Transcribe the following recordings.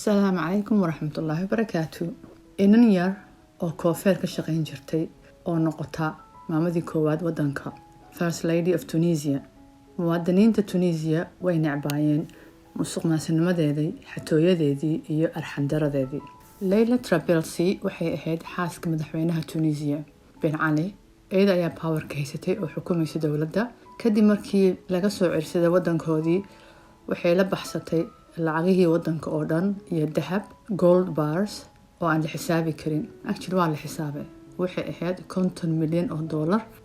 السلام عليكم ورحمة الله وبركاته. إنن يار oo koofeer ka shaqayn jirtay oo noqota maamadii koowaad wadanka First Lady of Tunisia. muwaadiniinta Tunisia way necbaayeen musuqmaasuqnimadeedii, xatooyadeedii iyo arxandaradeedii. Leila Trabelsi waxay ahayd xaaska madaxweynaha Tunisia Ben Ali. Iyada ayaa power ka haysatay oo xukumaysa dawladda kadib markii laga soo cirsaday wadankoodii. waxay la baxsatay lacagihii wadanka oo dhan iyo dahab gold bars oo aan la xisaabi karin. Actually waa la xisaabay, waxay ahayd $50 milyan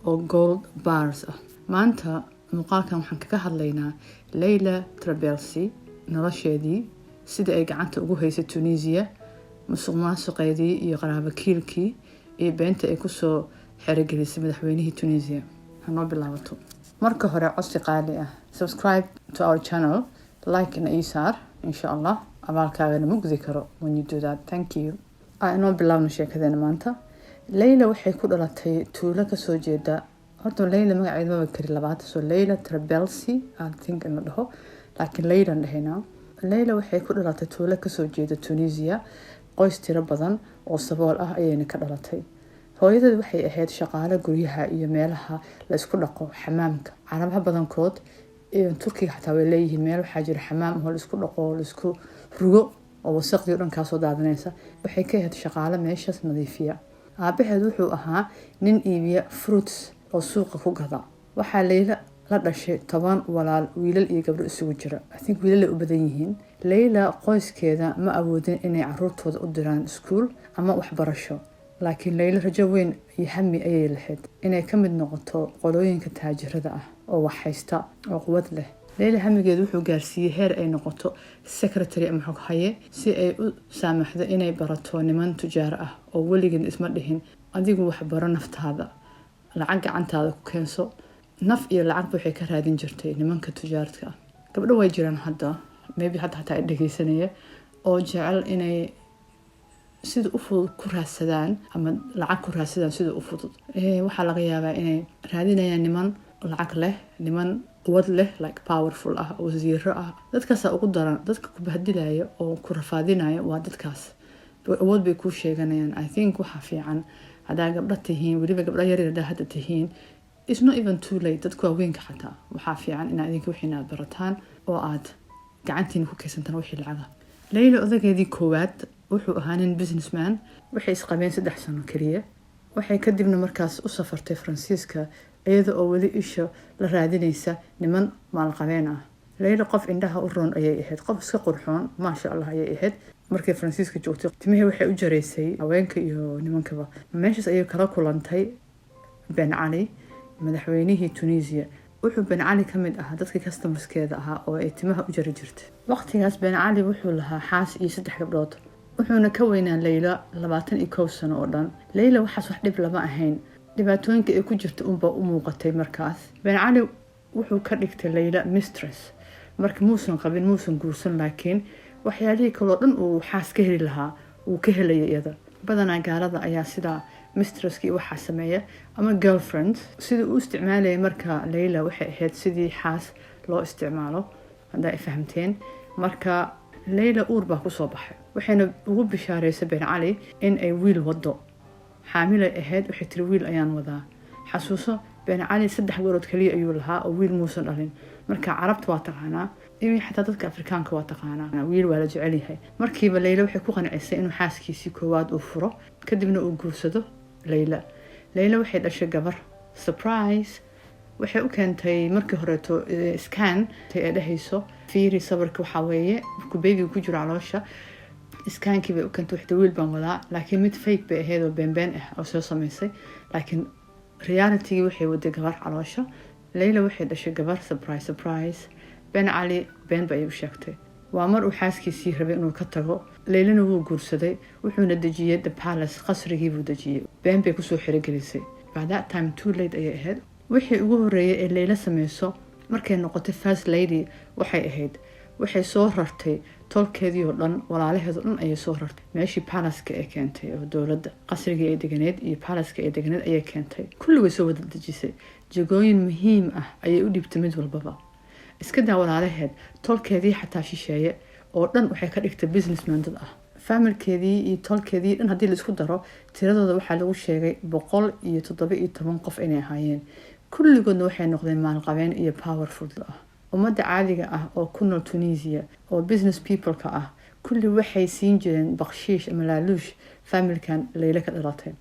oo gold bars ah. maanta muuqaalkan waxaan kaga hadlaynaa Leila Trabelsi, nolosheedii, sida ay gacanta ugu haysay Tunisia, musuqmaasuqeedii iyo qaraabakiilkii iyo beenta ay kusoo xirigelisay madaxweynihii Tunisia. hanoo bilaabato. marka hore codsi qaali ah, subscribe to our channel, like na isaar insha Allah. abaalkaagana ma gudi karo when you do that. Thank you. Aanoo bilaabno sheekadeena maanta. Leila waxay ku dhalatay tuulo ka soo jeeda. Horta Leila magaceedu ma kari labaad, soo Leila Trabelsi I think in la dhaho, laakiin Leila dhahayna. Leila waxay ku dhalatay tuulo ka soo jeeda Tunisia, qoys tiro badan oo sabool ah ayayna ka dhalatay. hooyadeed waxay ahayd shaqaale guryaha iyo meelaha la isku dhaqo xamaamka. Carabaha badankood iyo Turkiga xataa way leeyihiin meel waxaa jira xamaam oo la isku dhaqo, la isku rugo oo wasaqdi oo dhan ka soo daadanaysa. waxay ka ahayd shaqaale meeshaas nadiifiya. aabaheed wuxuu ahaa nin iibiya fruits oo suuqa ku gada. waxaa Leila la dhashay 10 walaal, wiilal iyo gabdho isugu jira. I think wiilal u badan yihiin. Leila qoyskeeda ma awoodin inay carruurtooda u diraan iskuul ama waxbarasho, laakiin Leila rajo weyn iyo hami ayay lahayd inay ka mid noqoto qolooyinka taajirada ah oo wax haysta oo quwad leh. Leila hamigeedu wuxuu gaarsiiyay heer ay noqoto secretary ama xoghaye si ay u saamaxdo inay barato niman tujaar ah oo weligeed isma dhihin adigu wax baro naftaada, lacag gacantaada ku keenso. naf iyo lacag waxay ka raadin jirtay nimanka tujaarka ah. gabdho way jiraan hadda, maybe hatta ay dhageysanaya oo jecel inay sida u fudud ku raadsadaan ama lacag ku raadsadaan sida u fudud. waxaa laga yaabaa inay raadinayaan niman lacag leh, niman quwad leh, like powerful ah, wasiiro ah. dadkaas ugu daran dadka ku bahdilaya oo ku rafaadinaya waa dadkaas. awood bay ku sheeganayaan. I think waxa fiican hadaa gabdho tihiin, waliba gabdho yar yar hadda tihiin, it's not even too late. dadku waaweynka xataa waxaa fiican inaad idinka wixii aad barataan oo aad gacantiina ku kaysantaan wixii lacaga. Leila odageedii koowaad wuxuu ahaa nin businessman. waxay isqabeen 3 sano kaliya. waxay kadibna markaas u safartay Faransiiska iyada oo wali isha la raadinaysa niman maalqabeen ah. Leila qof indhaha u roon ayay ahayd, qof iska qurxoon maasha Allah ayay ahayd. markay Faransiiska joogtay timihii waxay u jareysay haweenka iyo nimankaba. meeshaas ayay kala kulantay Ben Ali, madaxweynihii Tunisia. wuxuu Ben Ali ka mid ahaa dadkii customerskeeda ahaa oo ay timaha u jari jirtay. waqtigaas Ben Ali wuxuu lahaa xaas iyo 3 gabdhood, wuxuuna ka weynaa Leila 21 sano oo dhan. Leila waxaas wax dhib lama ahayn, dhibaatooyinka ay ku jirta unba u muuqatay markaas. Ben Ali wuxuu ka dhigtay Leila mistress. marka muusan qabin, muusan guursan, laakiin waxyaalihii kale oo dhan uu xaas ka heli lahaa uu ka helayay iyada. badanaa gaalada ayaa sidaa mistresskii waxaa sameeya ama girlfriend sida uu isticmaalayay. marka Leila waxay ahayd sidii xaas loo isticmaalo, hadda ay fahamteen. marka Leila uur baa ku soo baxay. waxayna ugu bishaareysay Ben Ali in ay wiil wado. xaamilay ahayd, waxay tiri wiil ayaan wadaa. xasuuso Ben Ali 3 gabdhood kaliya ayuu lahaa oo wiil muusan dhalin. marka carabta waa taqaanaa, iyo xataa dadka Afrikaanka waa taqaanaa, wiil waa la jecel yahay. markiiba Leila waxay ku qancisay inuu xaaskiisii koowaad uu furo kadibna uu guursado Leila. Leila waxay dhashay gabar. surprise. waxay u keentay markii horeeto scan ay dhahayso fiiri sawirka waxa weeye ku baby ku jiro caloosha. iskaankii bay u keentay waxda wiil baan wadaa, laakiin mid fake bay ahayd oo been ah oo soo samaysay. laakiin reality waxay waday gabar caloosha. Leila waxay dhashay gabar. surprise. Ben Ali been bay u sheegtay. waa mar uu xaaskiisii rabay inuu ka tago. Leilana wuu guursaday, wuxuuna dejiyay the palace, qasrigii buu dejiyay. been bay kusoo xirigelisay. by that time too late ayay ahayd. wixii ugu horeeyay ee Leila sameyso markay noqotay First Lady waxay ahayd waxay soo rartay tolkeedii oo dhan, walaalaheed oo dhan ayay soo rartay meeshii palace-ka ay keentay oo dawladda qasrigii ay deganeed iyo palace-ka ay deganeed ayay keentay. kulli way soo wada dejisay. jagooyin muhiim ah ayay u dhibtay mid walbaba. iska daa walaalaheed, tolkeedii xataa shisheeye oo dhan waxay ka dhigtay businessman dad ah. familkeedii iyo tolkeedii dhan haddii la isku daro tiradooda waxaa lagu sheegay 117 qof inay ahaayeen. kulligoodna waxay noqdeen maalqabeen iyo powerful ah. ummadda caadiga ah oo ku nool Tunisia oo business people-ka ah kulli waxay siin jireen bakshiish ama laaluush familkan Layla ka dhalatay.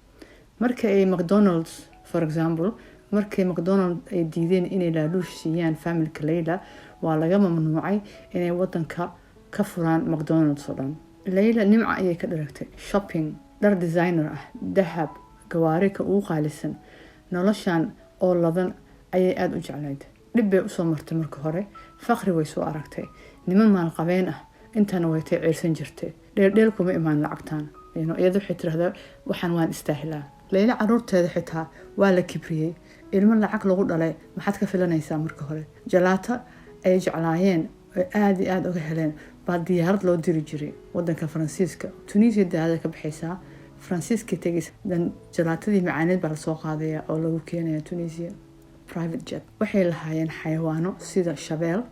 markii ay McDonald's for example markii McDonald's ay diideen inay laaluush siiyaan familka Layla waa laga mamnuucay inay wadanka ka furaan McDonald's oo dhan. Layla nimca ayay ka dharagtay shopping, dhar designer ah, dahab, gawaari ka ugu qaalisan. noloshan oo ladan ayay aad u jeclayd. dhib bay u soo martay marka hore, faqri way soo aragtay, niman maalqabeen ah intana way ciirsan jirtay. dheel kuma imaan lacagtaan iyadoo waxay tiraahdaa waxaan waan istaahilaa. Layla caruurteeda xitaa waa la kibriyey. ilmo lacag lagu dhalay maxaad ka filanaysaa marka hore? jalaata ay jeclaayeen aad iyo aad uga heleen baa diyaarad loo diri jiray wadanka Faransiiska. Tunisia daada ka bixaysaa, Faransiiska tegis dan jalaatadii macaaneed baa la soo qaadaya oo lagu keenaya Tunisia private jet. waxay lahaayeen xayawaano sida shabeel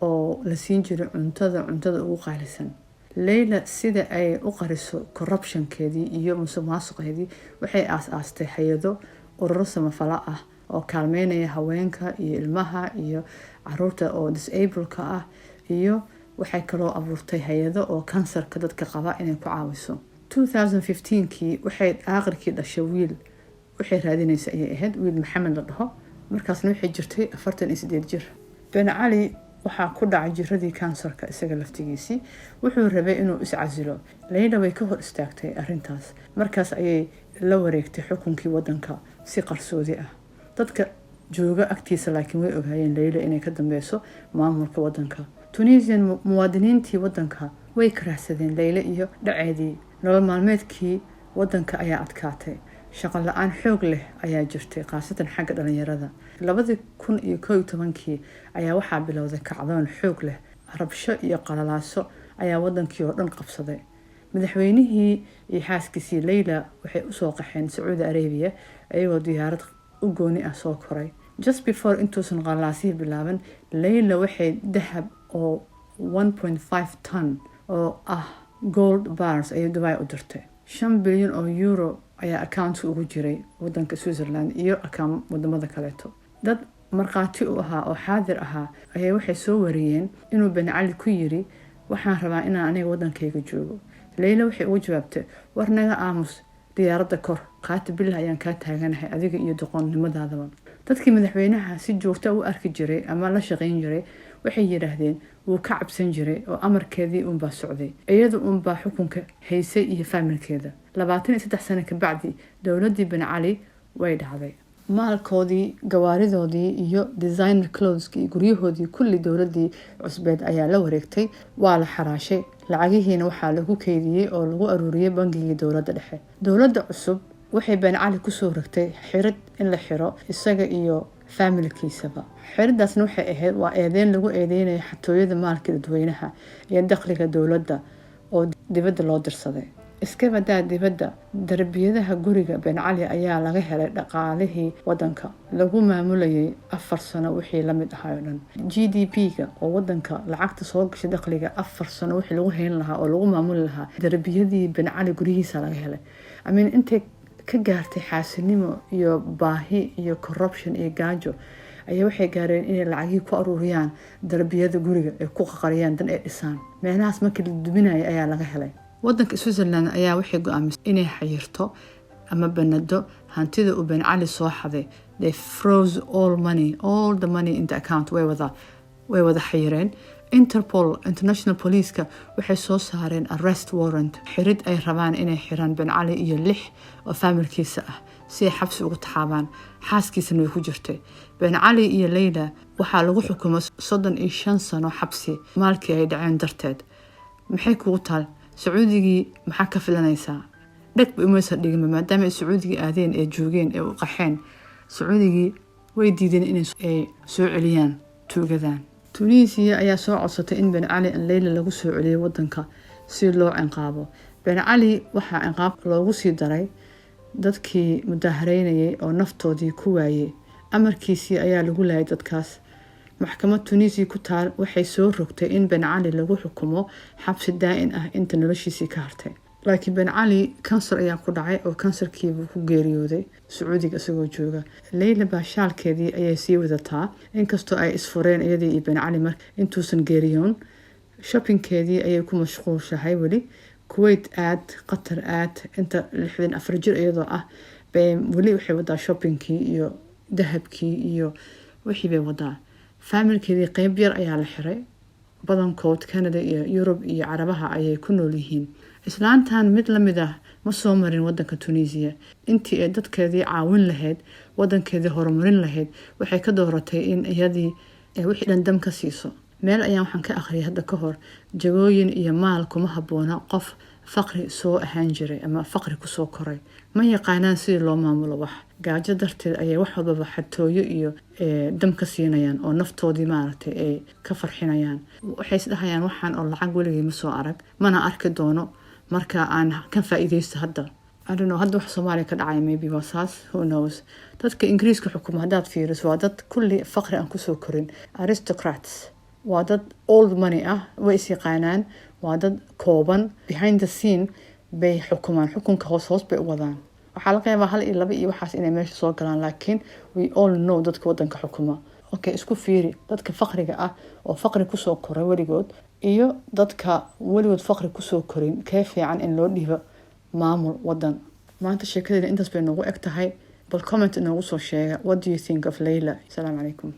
oo la siin jiray cuntada ugu qaalisan. Layla sida ay u qariso corruption-keedii iyo musuqmaasuqeedii waxay aastay hay'ado ururo samafala ah oo kaalmeynaya haweenka iyo ilmaha iyo caruurta oo disabled-ka ah, iyo waxay kaloo abuurtay hay'ado oo kansarka dadka qaba inay ku caawiso. 2015kii waxay aakhirkii dhashay wiil waxay raadinaysaa ayay ahayd wiil Maxamed la dhaho. markaasna waxay jirtay 48 jir. Ben Ali waxaa ku dhacay jiradii kansarka isaga laftigiisii. wuxuu rabay inuu iscasilo. Layla way ka hor istaagtay arrintaas. markaas ayay la wareegtay xukunkii wadanka si qarsoodi ah. dadka jooga agtiisa laakiin way ogaayeen Layla inay ka dambeyso maamulka wadanka. Tunisian muwaadiniintii wadanka way karaahsadeen Layla iyo dhaceedii. nolol maalmeedkii wadanka ayaa adkaatay. shaqo la'aan xoog leh ayaa jirtay qaasatan xagga dhalinyarada. 2011kii ayaa waxaa bilowday kacdoon xoog leh. rabsho iyo qalalaaso ayaa wadankii oo dhan qabsaday. madaxweynihii iyo xaaskiisii Layla waxay u soo qaxeen Saudi Arabia ayagoo diyaarad u gooni ah soo koray. just before intuusan qalalaasihii bilaaban, Layla waxay dahab oo 1.5 ton oo ah gold bars ay Dubai u dirtay. 5 bilyan oo euro ayaa account ugu jiray wadanka Switzerland iyo account wadamada kaleeto. dad marqaati u ahaa oo xaadir ahaa ayaa waxay soo wariyeen inuu Ben Ali ku yiri waxaan rabaa inaan aniga wadankayga joogo. Layla waxay ugu jawaabtay war naga aamus diyaaradda kor qaati billah ayaan ka taaganahay adiga iyo doqonnimadaadaba. dadkii madaxweynaha si joogto u arki jiray ama la shaqeyn jiray waxay yiraahdeen wuu ka cabsan jiray oo amarkeedii baa socday. iyadu baa xukunka haysay iyo familkeeda. 23 sano ka bacdi dawladii Ben Ali way dhacday. maalkoodii, gawaaridoodii iyo designer clothes-kii guryahoodii kulli dawladii cusbeed ayaa la wareegtay. waa la xaraashay. lacagihiina waxaa lagu keydiyey oo lagu aruuriyey bangigii dawladda dhexe. dawladda cusub waxay Ben Ali ku soo ragtay xirid in la xiro isaga iyo familkiisaba. xiridaasna waxay ahayd waa eedeyn lagu eedeynaya xatooyada maalka dadweynaha iyo dakhliga dawladda oo dibadda loo dirsaday. iska badaa dibadda, darbiyadaha guriga Ben Ali ayaa laga helay dhaqaalihii wadanka lagu maamulayay 4 sano wixii la mid ahaa oo dhan. GDP-ga oo wadanka lacagta soo gashay dakhliga 4 sano wixii lagu hayn lahaa oo lagu maamuli lahaa darbiyadii Ben Ali gurigiisa laga helay. intay ka gaartay xaasinimo iyo baahi iyo corruption iyo gaajo ayaa waxay gaareen inay lacagii ku aruuriyaan darbiyada guriga ay ku qariyaan dan ay dhisaan. meelahaas markii la duminayay ayaa laga helay. wadanka Switzerland ayaa waxay go'aamisay inay xayirto ama banado hantida uu Ben Ali soo xaday. they froze all the money in the account way wada xayireen. Interpol International Police-ka waxay soo saareen arrest warrant xirid ay rabaan inay xiraan Ben Ali iyo 6 oo familkiisa ah si ay xabsi ugu taxaabaan. xaaskiisana way ku jirtay. Ben Ali iyo Layla waxaa lagu xukumay 35 sano xabsi maalkii ay dhaceen darteed. maxay kugu taal Sacuudigii maxaa ka filanaysaa? dhag imaysa dhigin maadaama ay Sacuudigii aadeen ee joogeen ee u qaxeen. Sacuudigii way diideen inay soo celiyaan tuugadaan. Tunisia ayaa soo codsatay in Ben Ali and Layla lagu soo celiyo wadanka si loo ciqaabo. Ben Ali waxaa ciqaab loogu sii daray dadkii mudaharaynayay oo naftoodii ku waayay. amarkiisii ayaa lagu laayay dadkaas. maxkamad Tunisia ku taal waxay soo rogtay in Ben Ali lagu xukumo xabsi daa'in ah inta noloshiisii ka hartay. laakiin Ben Ali kansar ayaa ku dhacay oo kansarkii buu ku geeriyooday Sacuudiga isagoo jooga. Layla baashaalkeedii ayay sii wadataa inkastoo ay isfureen iyadii iyo Ben Ali intuusan geeriyoon. shoppingkeedii ayay ku mashquulshahay weli. Kuwait aad, Qatar aad, inta 64 jir iyadoo ah bay weli waxay wadaa shoppingkii iyo dahabkii iyo wixii bay wadaa. familkeedii qayb yar ayaa la xiray. badankood Canada iyo Europe iyo Carabaha ayay ku nool yihiin. islaantan mid la mid ah ma soo marin wadanka Tunisia. intii ay dadkeedii caawin lahayd, wadankeedii horumarin lahayd, waxay ka dooratay in iyadii wixii dhan dam ka siiso. meel ayaan waxaan ka akhriyay hadda ka hor, jagooyin iyo maal kuma habboona qof faqri soo ahaan jiray ama faqri ku soo koray. ma yaqaanaan sidii loo maamulo wax. gaajo darteed ayay wax walba xatooyo iyo dam ka siinayaan oo naftoodii maaragtay ay ka farxinayaan. waxay isdhahayaan waxaan oo lacag weligii ma soo arag, mana arki doono, marka aan ka faa'iideysto hadda. I don't know, hadda wax Soomaaliya ka dhacay maybe waa saas, who knows. dadka Ingiriiska xukuma haddaad fiiriso waa dad kulli faqri aan kusoo korin, aristocrats. waa dad old money ah, way is yaqaanaan, waa dad kooban, behind the scene bay xukumaan, xukunka hoos bay u wadaan. waxaa laga yaabaa 1 iyo 2 iyo waxaas inay meesha soo galaan, laakiin we all know dadka wadanka xukuma. okay, isku fiiri dadka faqriga ah oo faqri kusoo koray weligood iyo dadka weligood faqri kusoo korin, kee fiican in loo dhiibo maamul wadan. maanta sheekadeena intaas bay noogu eg tahay. bal comment inoogu soo sheega, what do you think of Layla? Assalamu alaikum.